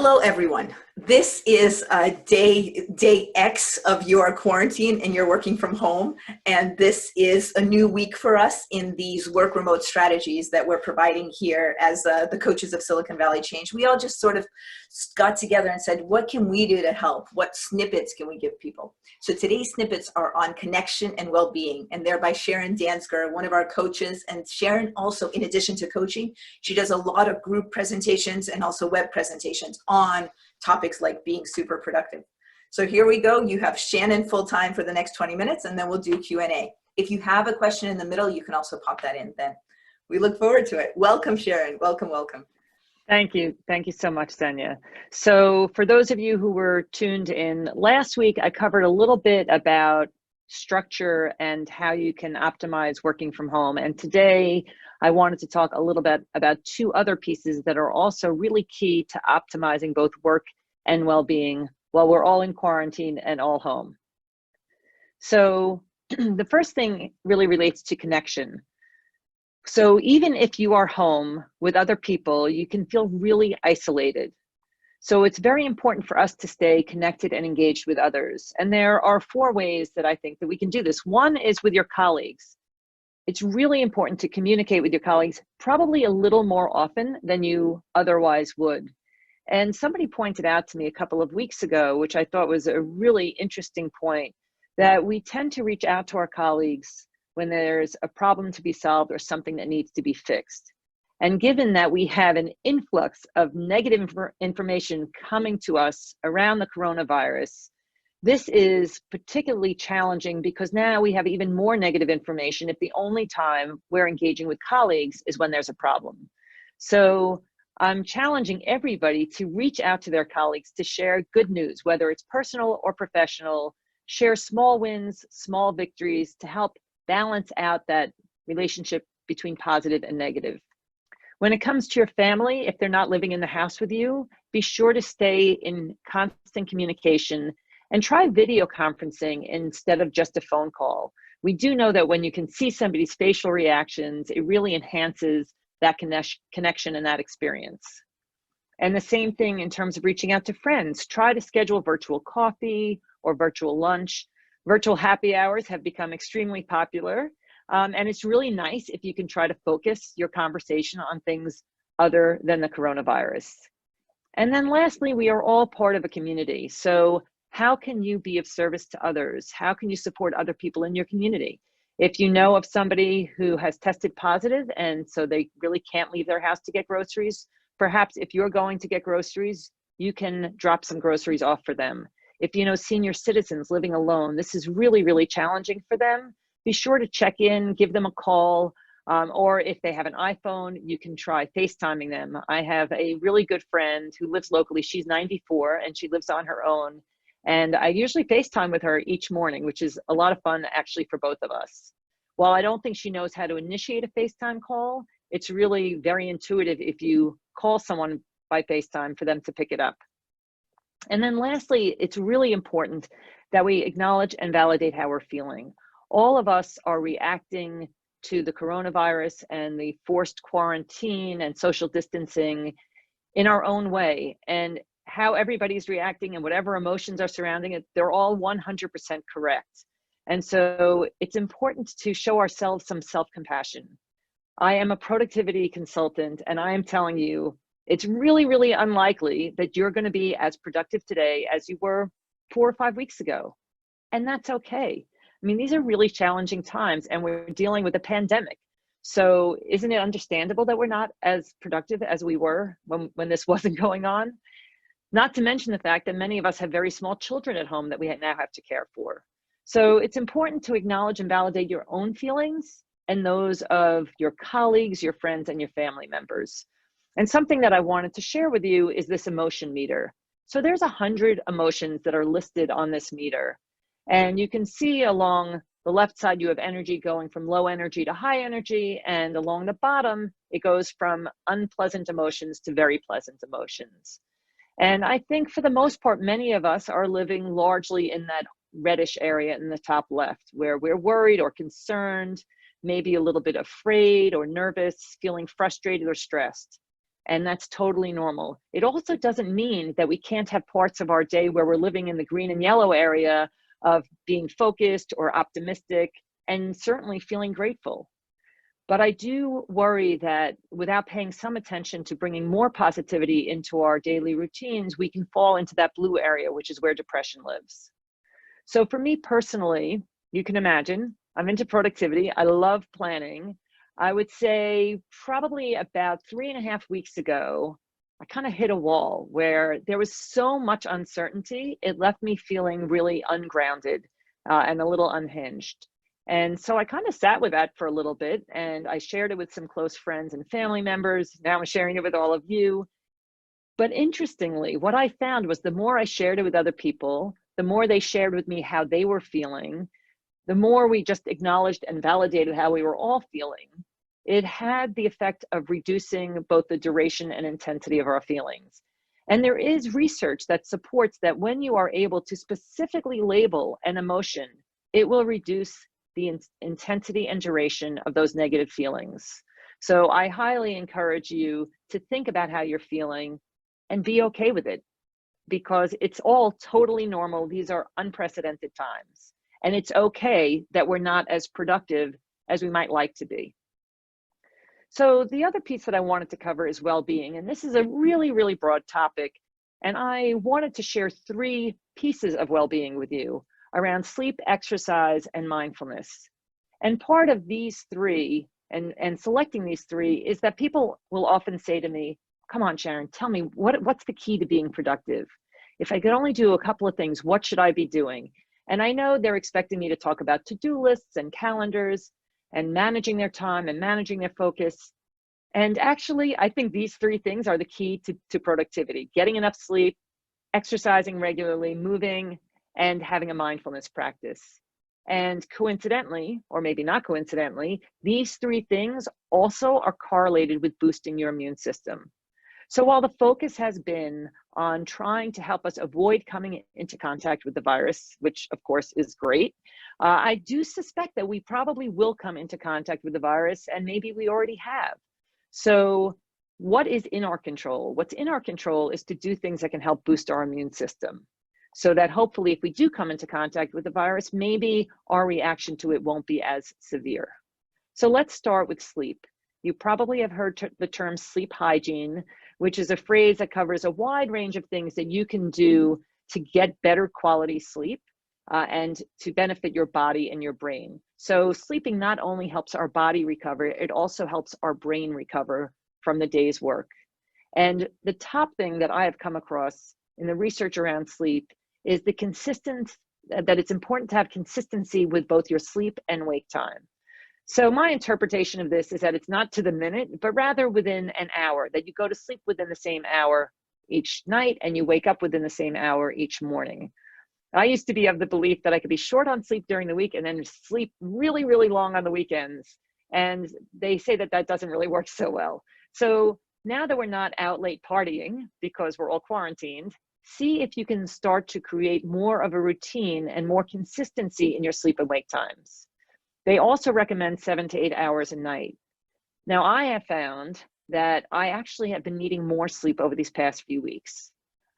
Hello, everyone. This is day X of your quarantine and you're working from home. And this is a new week for us in these work remote strategies that we're providing here as the coaches of Silicon Valley Change. We all just sort of got together and said, what can we do to help? What snippets can we give people? So today's snippets are on connection and well-being, and they're by Sharon Danzger, one of our coaches. And Sharon also, in addition to coaching, she does a lot of group presentations and also web presentations on topics like being super productive. So here we go. You have Shannon full-time for the next 20 minutes, and then we'll do Q&A. If you have a question in the middle, you can also pop that in then. We look forward to it. Welcome, Sharon. Welcome, welcome. Thank you. Thank you so much, Danya. So for those of you who were tuned in last week, I covered a little bit about structure and how you can optimize working from home. And today I wanted to talk a little bit about two other pieces that are also really key to optimizing both work and well-being while we're all in quarantine and all home. So the first thing really relates to connection. So even if you are home with other people, you can feel really isolated. So it's very important for us to stay connected and engaged with others. And there are 4 ways that I think that we can do this. One is with your colleagues. It's really important to communicate with your colleagues probably a little more often than you otherwise would. And somebody pointed out to me a couple of weeks ago, which I thought was a really interesting point, that we tend to reach out to our colleagues when there's a problem to be solved or something that needs to be fixed. And given that we have an influx of negative information coming to us around the coronavirus, this is particularly challenging because now we have even more negative information if the only time we're engaging with colleagues is when there's a problem. So I'm challenging everybody to reach out to their colleagues to share good news, whether it's personal or professional, share small wins, small victories to help balance out that relationship between positive and negative. When it comes to your family, if they're not living in the house with you, be sure to stay in constant communication and try video conferencing instead of just a phone call. We do know that when you can see somebody's facial reactions, it really enhances that connection and that experience. And the same thing in terms of reaching out to friends. Try to schedule virtual coffee or virtual lunch. Virtual happy hours have become extremely popular. And it's really nice if you can try to focus your conversation on things other than the coronavirus. And then lastly, we are all part of a community. So how can you be of service to others? How can you support other people in your community? If you know of somebody who has tested positive and so they really can't leave their house to get groceries, perhaps if you're going to get groceries, you can drop some groceries off for them. If you know senior citizens living alone, this is really, really challenging for them. Be sure to check in, give them a call, or if they have an iPhone, you can try FaceTiming them. I have a really good friend who lives locally. She's 94 and she lives on her own. And I usually FaceTime with her each morning, which is a lot of fun actually for both of us. While I don't think she knows how to initiate a FaceTime call, it's really very intuitive if you call someone by FaceTime for them to pick it up. And then lastly, it's really important that we acknowledge and validate how we're feeling. All of us are reacting to the coronavirus and the forced quarantine and social distancing in our own way. And how everybody's reacting and whatever emotions are surrounding it, they're all 100% correct. And so it's important to show ourselves some self-compassion. I am a productivity consultant, and I am telling you, it's really, really unlikely that you're going to be as productive today as you were 4 or 5 weeks ago. And that's okay. I mean, these are really challenging times and we're dealing with a pandemic. So isn't it understandable that we're not as productive as we were when this wasn't going on? Not to mention the fact that many of us have very small children at home that we now have to care for. So it's important to acknowledge and validate your own feelings and those of your colleagues, your friends, and your family members. And something that I wanted to share with you is this emotion meter. So there's 100 emotions that are listed on this meter. And you can see along the left side, you have energy going from low energy to high energy. And along the bottom, it goes from unpleasant emotions to very pleasant emotions. And I think for the most part, many of us are living largely in that reddish area in the top left, where we're worried or concerned, maybe a little bit afraid or nervous, feeling frustrated or stressed. And that's totally normal. It also doesn't mean that we can't have parts of our day where we're living in the green and yellow area of being focused or optimistic and certainly feeling grateful. But I do worry that without paying some attention to bringing more positivity into our daily routines, we can fall into that blue area, which is where depression lives. So for me personally, you can imagine, I'm into productivity. I love planning. I would say probably about 3.5 weeks ago, I kind of hit a wall where there was so much uncertainty. It left me feeling really ungrounded and a little unhinged. And so I kind of sat with that for a little bit, and I shared it with some close friends and family members. Now I'm sharing it with all of you. But interestingly, what I found was the more I shared it with other people, the more they shared with me how they were feeling, the more we just acknowledged and validated how we were all feeling, it had the effect of reducing both the duration and intensity of our feelings. And there is research that supports that when you are able to specifically label an emotion, it will reduce the intensity and duration of those negative feelings. So I highly encourage you to think about how you're feeling and be okay with it, because it's all totally normal. These are unprecedented times. And it's okay that we're not as productive as we might like to be. So the other piece that I wanted to cover is well-being. And this is a really, really broad topic. And I wanted to share 3 pieces of well-being with you around sleep, exercise, and mindfulness. And part of these 3 and selecting these 3 is that people will often say to me, come on, Sharon, tell me what's the key to being productive? If I could only do a couple of things, what should I be doing? And I know they're expecting me to talk about to-do lists and calendars and managing their time and managing their focus. And actually, I think these 3 things are the key to productivity: getting enough sleep, exercising regularly, moving, and having a mindfulness practice. And coincidentally, or maybe not coincidentally, these 3 things also are correlated with boosting your immune system. So while the focus has been on trying to help us avoid coming into contact with the virus, which of course is great, I do suspect that we probably will come into contact with the virus, and maybe we already have. So what is in our control? What's in our control is to do things that can help boost our immune system, so that hopefully if we do come into contact with the virus, maybe our reaction to it won't be as severe. So let's start with sleep. You probably have heard the term sleep hygiene, which is a phrase that covers a wide range of things that you can do to get better quality sleep and to benefit your body and your brain. So sleeping not only helps our body recover, it also helps our brain recover from the day's work. And the top thing that I have come across in the research around sleep is that it's important to have consistency with both your sleep and wake time. So my interpretation of this is that it's not to the minute, but rather within an hour, that you go to sleep within the same hour each night and you wake up within the same hour each morning. I used to be of the belief that I could be short on sleep during the week and then sleep really, really long on the weekends. And they say that that doesn't really work so well. So now that we're not out late partying because we're all quarantined, see if you can start to create more of a routine and more consistency in your sleep and wake times. They also recommend 7 to 8 hours a night. Now, I have found that I actually have been needing more sleep over these past few weeks.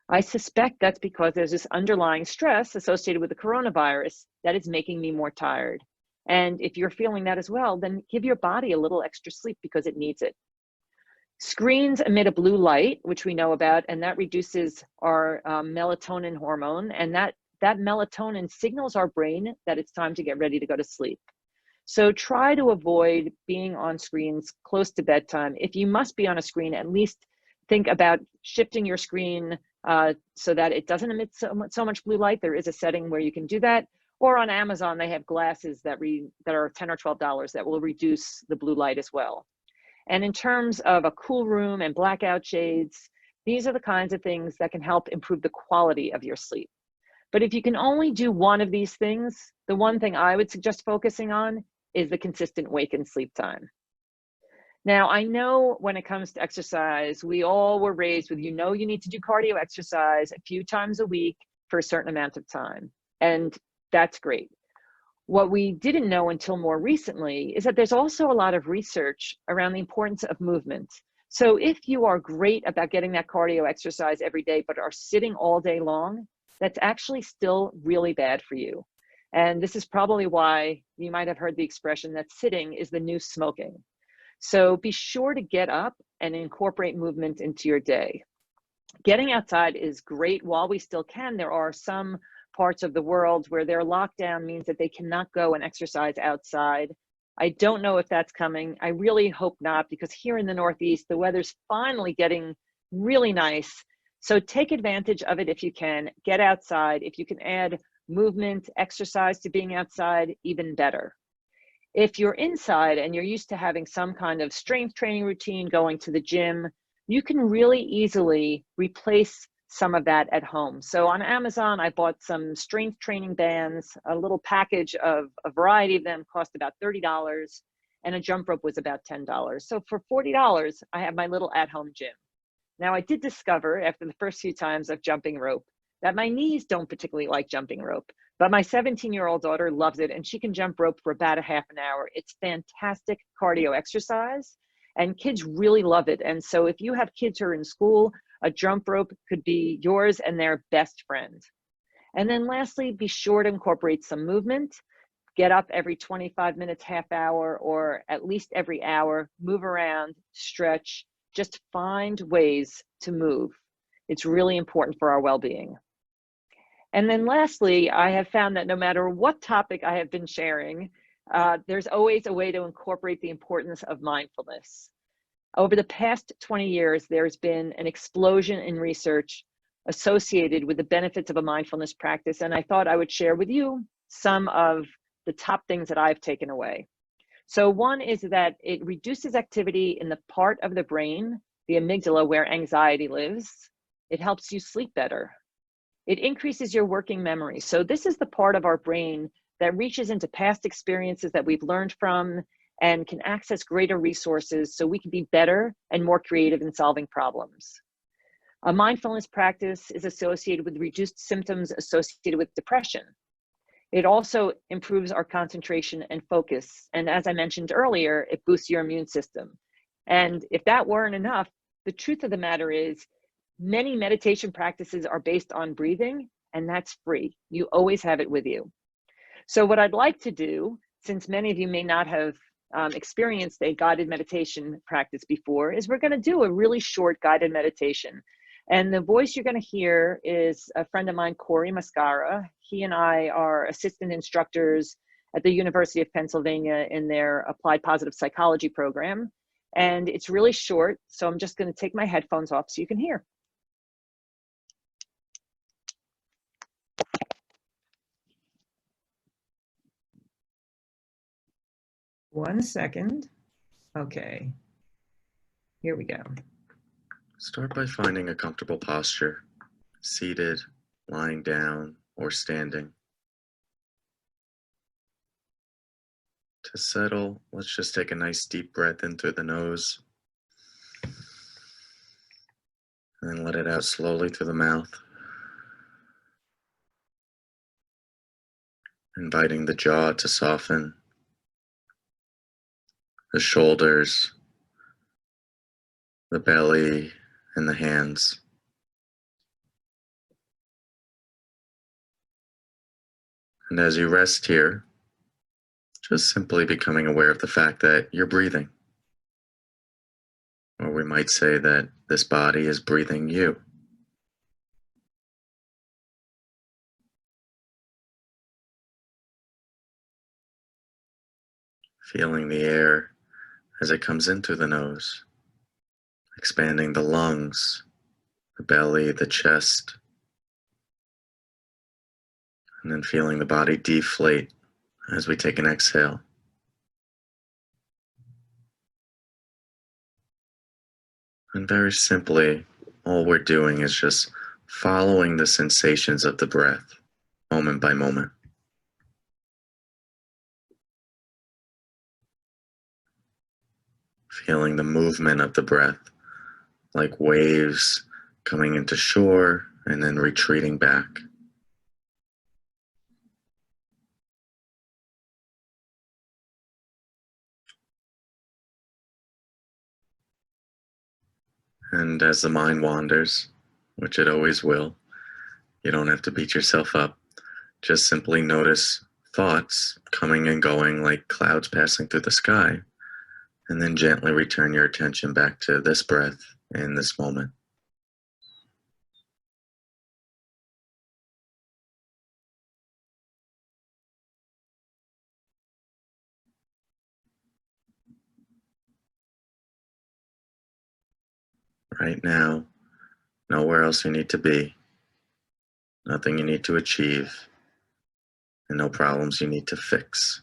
I suspect that's because there's this underlying stress associated with the coronavirus that is making me more tired. And if you're feeling that as well, then give your body a little extra sleep because it needs it. Screens emit a blue light, which we know about, and that reduces our melatonin hormone. And that melatonin signals our brain that it's time to get ready to go to sleep. So try to avoid being on screens close to bedtime. If you must be on a screen, at least think about shifting your screen so that it doesn't emit so much blue light. There is a setting where you can do that. Or on Amazon, they have glasses that are $10 or $12 that will reduce the blue light as well. And in terms of a cool room and blackout shades, these are the kinds of things that can help improve the quality of your sleep. But if you can only do one of these things, the one thing I would suggest focusing on is the consistent wake and sleep time. Now, I know when it comes to exercise, we all were raised with, you need to do cardio exercise a few times a week for a certain amount of time. And that's great. What we didn't know until more recently is that there's also a lot of research around the importance of movement. So if you are great about getting that cardio exercise every day, but are sitting all day long, that's actually still really bad for you. And this is probably why you might have heard the expression that sitting is the new smoking. So be sure to get up and incorporate movement into your day. Getting outside is great while we still can. There are some parts of the world where their lockdown means that they cannot go and exercise outside. I don't know if that's coming. I really hope not, because here in the Northeast, the weather's finally getting really nice. So take advantage of it if you can. Get outside. If you can add movement, exercise to being outside, even better. If you're inside and you're used to having some kind of strength training routine, going to the gym, you can really easily replace some of that at home. So on Amazon, I bought some strength training bands. A little package of a variety of them cost about $30, and a jump rope was about $10. So for $40, I have my little at-home gym. Now, I did discover after the first few times of jumping rope that my knees don't particularly like jumping rope, but my 17-year-old daughter loves it, and she can jump rope for about a half an hour. It's fantastic cardio exercise, and kids really love it. And so if you have kids who are in school, a jump rope could be yours and their best friend. And then lastly, be sure to incorporate some movement. Get up every 25 minutes, half hour, or at least every hour. Move around, stretch, just find ways to move. It's really important for our well-being. And then lastly, I have found that no matter what topic I have been sharing, there's always a way to incorporate the importance of mindfulness. Over the past 20 years, there's been an explosion in research associated with the benefits of a mindfulness practice, and I thought I would share with you some of the top things that I've taken away. So one is that it reduces activity in the part of the brain, the amygdala, where anxiety lives. It helps you sleep better. It increases your working memory. So this is the part of our brain that reaches into past experiences that we've learned from and can access greater resources so we can be better and more creative in solving problems. A mindfulness practice is associated with reduced symptoms associated with depression. It also improves our concentration and focus. And as I mentioned earlier, it boosts your immune system. And if that weren't enough, the truth of the matter is many meditation practices are based on breathing, and that's free. You always have it with you. So what I'd like to do, since many of you may not have experienced a guided meditation practice before, is we're going to do a really short guided meditation. And the voice you're going to hear is a friend of mine, Cory Muscara. He and I are assistant instructors at the University of Pennsylvania in their Applied Positive Psychology program. And it's really short, so I'm just going to take my headphones off so you can hear. One second. Okay, here we go. Start by finding a comfortable posture, seated, lying down, or standing. To settle, let's just take a nice deep breath in through the nose, and then let it out slowly through the mouth, inviting the jaw to soften, the shoulders, the belly, and the hands. And as you rest here, just simply becoming aware of the fact that you're breathing. Or we might say that this body is breathing you. Feeling the air as it comes in through the nose, expanding the lungs, the belly, the chest, and then feeling the body deflate as we take an exhale. And very simply, all we're doing is just following the sensations of the breath, moment by moment. Feeling the movement of the breath, like waves coming into shore and then retreating back. And as the mind wanders, which it always will, you don't have to beat yourself up. Just simply notice thoughts coming and going like clouds passing through the sky, and then gently return your attention back to this breath in this moment. Right now, nowhere else you need to be, nothing you need to achieve, and no problems you need to fix.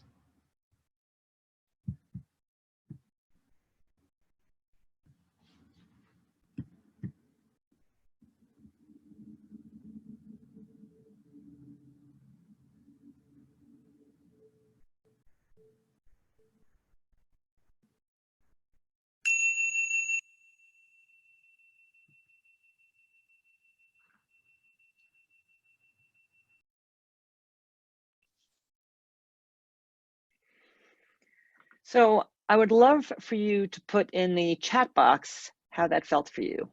So I would love for you to put in the chat box how that felt for you.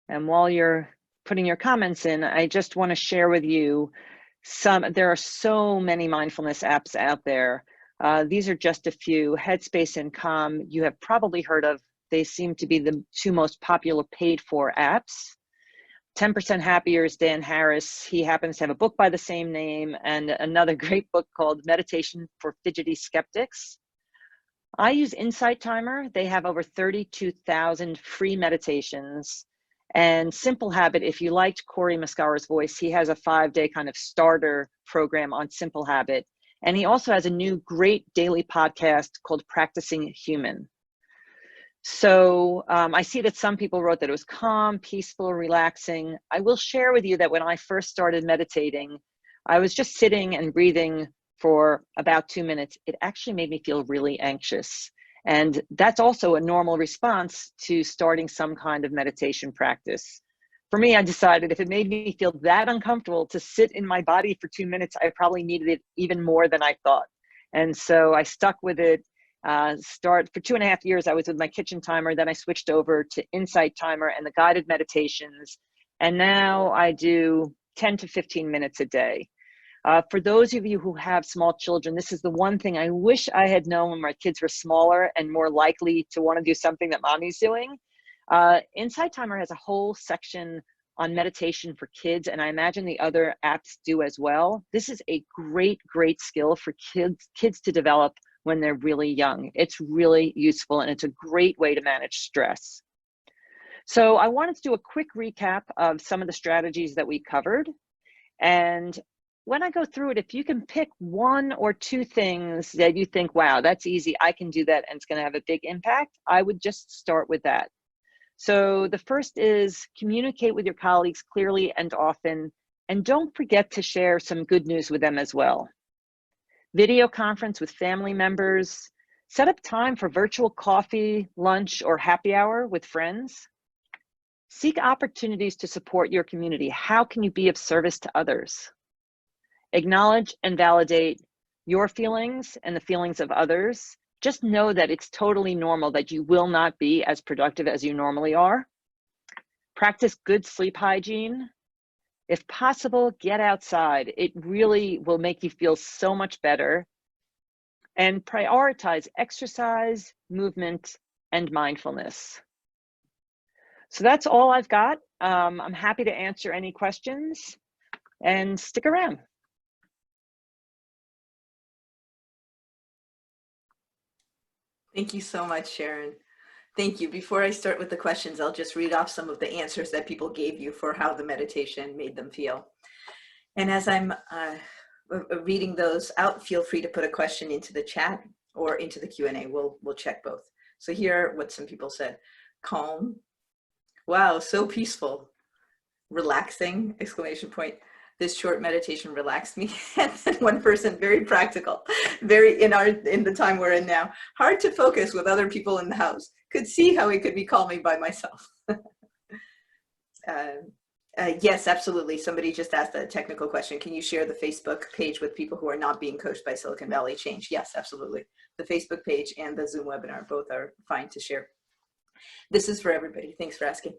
And while you're putting your comments in, I just want to share with you there are so many mindfulness apps out there. These are just a few. Headspace and Calm, you have probably heard of. They seem to be the two most popular paid for apps. 10% Happier is Dan Harris. He happens to have a book by the same name and another great book called Meditation for Fidgety Skeptics. I use Insight Timer. They have over 32,000 free meditations. And Simple Habit, if you liked Cory Muscara's voice, he has a 5-day kind of starter program on Simple Habit. And he also has a new great daily podcast called Practicing Human. So I see that some people wrote that it was calm, peaceful, relaxing. I will share with you that when I first started meditating, I was just sitting and breathing for about 2 minutes. It actually made me feel really anxious. And that's also a normal response to starting some kind of meditation practice. For me, I decided if it made me feel that uncomfortable to sit in my body for 2 minutes, I probably needed it even more than I thought. And so I stuck with it. For 2.5 years, I was with my kitchen timer. Then I switched over to Insight Timer and the guided meditations. And now I do 10 to 15 minutes a day. For those of you who have small children, this is the one thing I wish I had known when my kids were smaller and more likely to want to do something that mommy's doing. Insight Timer has a whole section on meditation for kids, and I imagine the other apps do as well. This is a great, great skill for kids to develop when they're really young. It's really useful, and it's a great way to manage stress. So I wanted to do a quick recap of some of the strategies that we covered. And when I go through it, if you can pick 1 or 2 things that you think, wow, that's easy, I can do that, and it's going to have a big impact, I would just start with that. So the first is communicate with your colleagues clearly and often, and don't forget to share some good news with them as well. Video conference with family members, set up time for virtual coffee, lunch, or happy hour with friends. Seek opportunities to support your community. How can you be of service to others? Acknowledge and validate your feelings and the feelings of others. Just know that it's totally normal that you will not be as productive as you normally are. Practice good sleep hygiene. If possible, get outside. It really will make you feel so much better. And prioritize exercise, movement, and mindfulness. So that's all I've got. I'm happy to answer any questions, and stick around. Thank you so much, Sharon. Thank you. Before I start with the questions, I'll just read off some of the answers that people gave you for how the meditation made them feel. And as I'm reading those out, feel free to put a question into the chat or into the Q&A. We'll check both. So here are what some people said. Calm. Wow, so peaceful. Relaxing, exclamation point. This short meditation relaxed me. And then one person, very practical, very in the time we're in now. Hard to focus with other people in the house. Could see how it could be calming by myself. Yes, absolutely. Somebody just asked a technical question. Can you share the Facebook page with people who are not being coached by Silicon Valley Change? Yes, absolutely. The Facebook page and the Zoom webinar, both are fine to share. This is for everybody. Thanks for asking.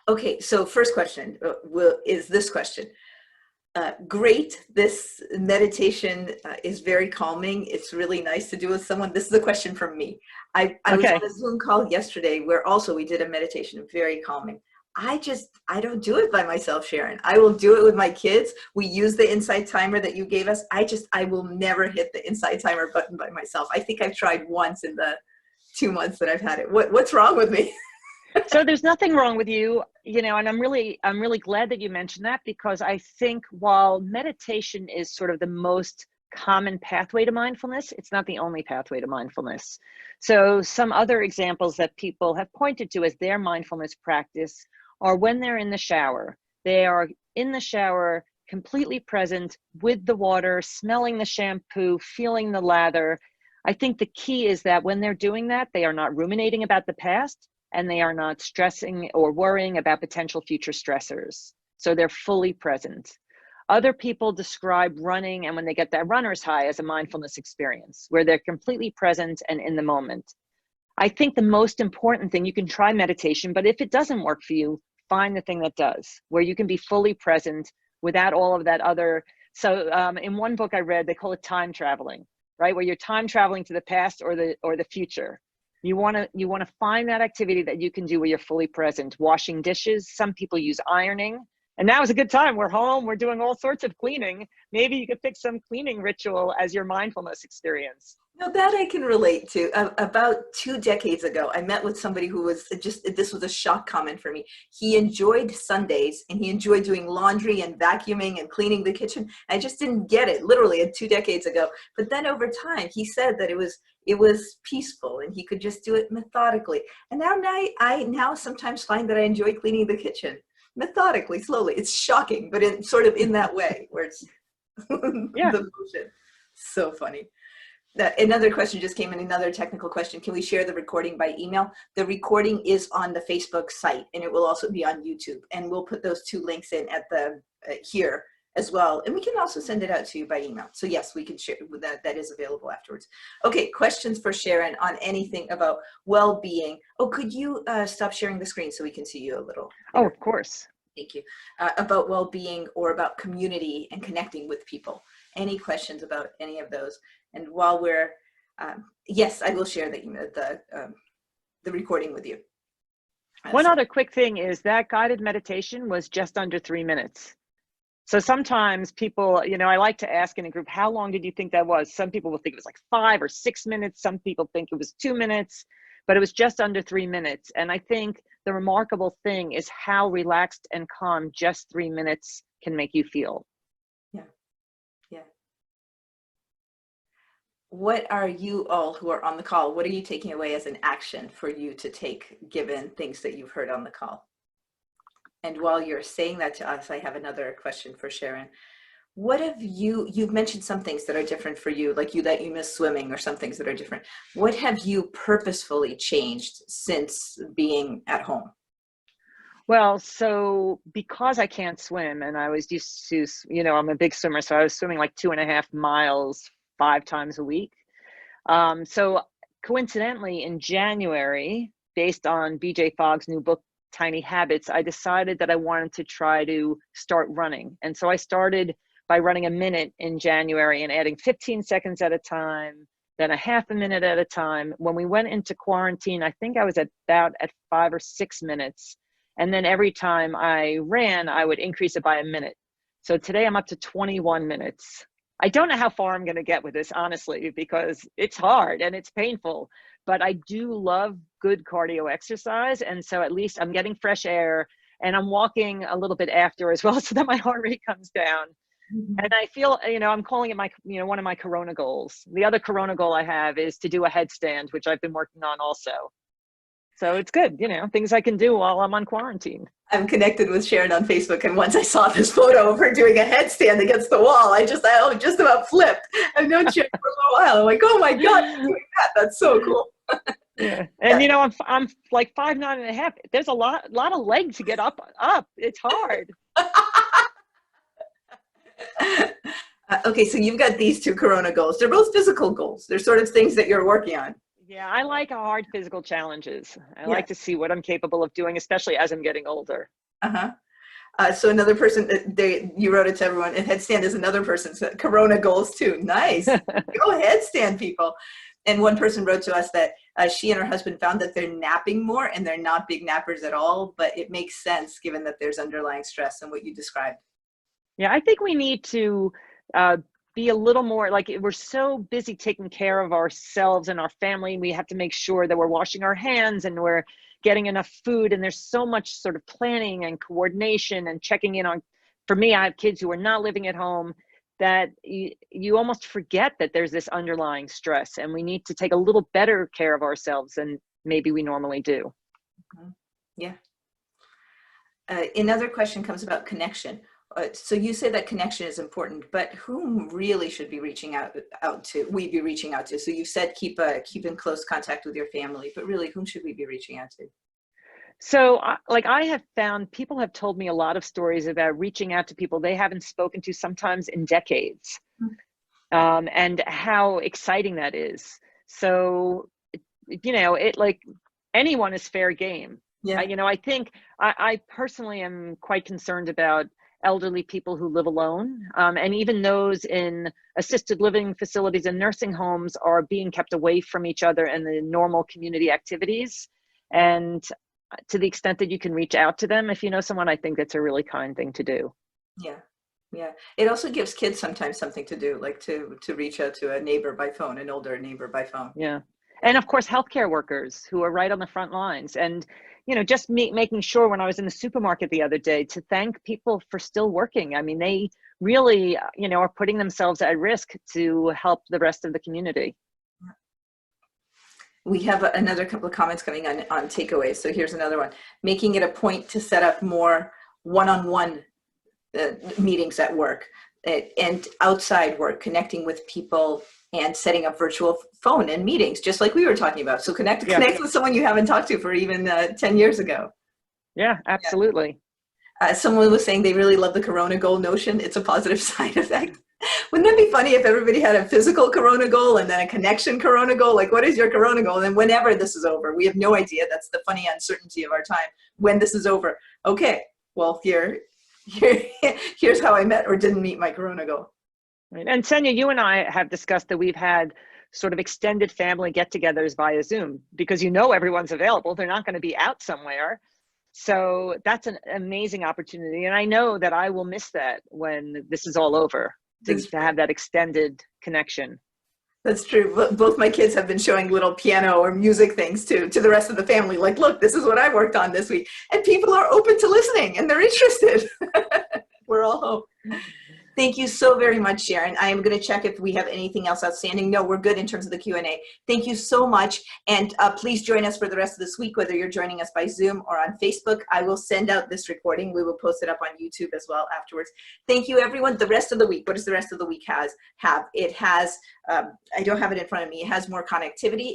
Okay, so first question is this question. Great. This meditation is very calming. It's really nice to do with someone. This is a question from me. I was on a Zoom call yesterday where also we did a meditation, very calming. I don't do it by myself, Sharon. I will do it with my kids. We use the Insight Timer that you gave us. I will never hit the Insight Timer button by myself. I think I've tried once in the 2 months that I've had it. What's wrong with me? So there's nothing wrong with you, and I'm really glad that you mentioned that, because I think while meditation is sort of the most common pathway to mindfulness, it's not the only pathway to mindfulness. So some other examples that people have pointed to as their mindfulness practice are when they're in the shower. They are in the shower, completely present with the water, smelling the shampoo, feeling the lather. I think the key is that when they're doing that, they are not ruminating about the past, and they are not stressing or worrying about potential future stressors. So they're fully present. Other people describe running, and when they get that runner's high, as a mindfulness experience, where they're completely present and in the moment. I think the most important thing, you can try meditation, but if it doesn't work for you, find the thing that does, where you can be fully present without all of that other. So in one book I read, they call it time traveling, right? Where you're time traveling to the past or the future. You want to find that activity that you can do where you're fully present. Washing dishes. Some people use ironing. And now is a good time. We're home. We're doing all sorts of cleaning. Maybe you could pick some cleaning ritual as your mindfulness experience. Now that I can relate to. About 2 decades ago, I met with somebody who was this was a shock comment for me. He enjoyed Sundays and he enjoyed doing laundry and vacuuming and cleaning the kitchen. I just didn't get it, literally 2 decades ago. But then over time, he said that it was peaceful and he could just do it methodically. And now I now sometimes find that I enjoy cleaning the kitchen methodically, slowly. It's shocking, but in that way where it's Yeah. the motion. So funny. Another question just came in, another technical question. Can we share the recording by email? The recording is on the Facebook site, and it will also be on YouTube. And we'll put those 2 links in at the here as well. And we can also send it out to you by email. So yes, we can share that. That is available afterwards. Okay, questions for Sharon on anything about well-being. Oh, could you stop sharing the screen so we can see you a little? Oh, of course. Thank you. About well-being or about community and connecting with people. Any questions about any of those? And while we're, yes, I will share the recording with you. One other quick thing is that guided meditation was just under 3 minutes. So sometimes people, I like to ask in a group, how long did you think that was? Some people will think it was like 5 or 6 minutes. Some people think it was 2 minutes, but it was just under 3 minutes. And I think the remarkable thing is how relaxed and calm just 3 minutes can make you feel. Yeah. What are you all who are on the call, what are you taking away as an action for you to take given things that you've heard on the call? And while you're saying that to us, I have another question for Sharon. What have you've mentioned some things that are different for you, like that you miss swimming or some things that are different. What have you purposefully changed since being at home? Well, so because I can't swim and I was used to, I'm a big swimmer, so I was swimming like 2.5 miles 5 times a week. So coincidentally in January, based on BJ Fogg's new book, Tiny Habits, I decided that I wanted to try to start running. And so I started by running a minute in January and adding 15 seconds at a time, then a half a minute at a time. When we went into quarantine, I think I was about at 5 or 6 minutes. And then every time I ran, I would increase it by a minute. So today I'm up to 21 minutes. I don't know how far I'm going to get with this, honestly, because it's hard and it's painful, but I do love good cardio exercise. And so at least I'm getting fresh air and I'm walking a little bit after as well so that my heart rate comes down. Mm-hmm. And I feel, I'm calling it one of my Corona goals. The other Corona goal I have is to do a headstand, which I've been working on also. So it's good, things I can do while I'm on quarantine. I'm connected with Sharon on Facebook, and once I saw this photo of her doing a headstand against the wall, I just about flipped. I've known Sharon for a little while. I'm like, oh my God, you're doing that. That's so cool. Yeah. And you know, I'm like 5'9.5". There's a lot of leg to get up. It's hard. Okay, so you've got these two Corona goals. They're both physical goals. They're sort of things that you're working on. Yeah, I like hard physical challenges. I Yeah. like to see what I'm capable of doing, especially as I'm getting older. Uh-huh. So another person, you wrote it to everyone, and Headstand is another person's Corona goals too. Nice. Go Headstand, people. And one person wrote to us that she and her husband found that they're napping more, and they're not big nappers at all, but it makes sense given that there's underlying stress and what you described. Yeah, I think we need to be a little more, like, we're so busy taking care of ourselves and our family. We have to make sure that we're washing our hands and we're getting enough food. And there's so much sort of planning and coordination and checking in on, for me, I have kids who are not living at home, that you almost forget that there's this underlying stress, and we need to take a little better care of ourselves than maybe we normally do. Yeah. Another question comes about connection. So you say that connection is important, but whom really should be reaching out to? We be reaching out to. So you said keep in close contact with your family, but really, whom should we be reaching out to? So, like, I have found people have told me a lot of stories about reaching out to people they haven't spoken to, sometimes in decades, and how exciting that is. So, you know, it, like, anyone is fair game. Yeah. You know, I think I personally am quite concerned about elderly people who live alone, and even those in assisted living facilities and nursing homes are being kept away from each other and the normal community activities. And to the extent that you can reach out to them, if you know someone, I think that's a really kind thing to do. Yeah. Yeah. It also gives kids sometimes something to do, like to reach out to a neighbor by phone, an older neighbor by phone. Yeah. And of course, healthcare workers who are right on the front lines. And, you know, just making sure, when I was in the supermarket the other day, to thank people for still working. I mean, they really, you know, are putting themselves at risk to help the rest of the community. We have another couple of comments coming on takeaways. So here's another one. Making it a point to set up more one-on-one meetings at work and outside work, connecting with people and setting up virtual phone and meetings, just like we were talking about. So connect with someone you haven't talked to for even 10 years ago. Yeah, absolutely. Yeah. Someone was saying they really love the Corona goal notion. It's a positive side effect. Wouldn't that be funny if everybody had a physical Corona goal and then a connection Corona goal? Like, what is your Corona goal? And then whenever this is over, we have no idea. That's the funny uncertainty of our time. When this is over, okay, well, here's how I met or didn't meet my Corona goal. Right. And Senya, you and I have discussed that we've had sort of extended family get-togethers via Zoom, because you know everyone's available. They're not going to be out somewhere. So that's an amazing opportunity. And I know that I will miss that when this is all over, to have that extended connection. That's true. Both my kids have been showing little piano or music things to the rest of the family. Like, look, this is what I worked on this week. And people are open to listening and they're interested. We're all home. Thank you so very much, Sharon. I am going to check if we have anything else outstanding. No, we're good in terms of the Q&A. Thank you so much. And please join us for the rest of this week, whether you're joining us by Zoom or on Facebook. I will send out this recording. We will post it up on YouTube as well afterwards. Thank you, everyone. The rest of the week, what does the rest of the week have? It has, I don't have it in front of me. It has more connectivity.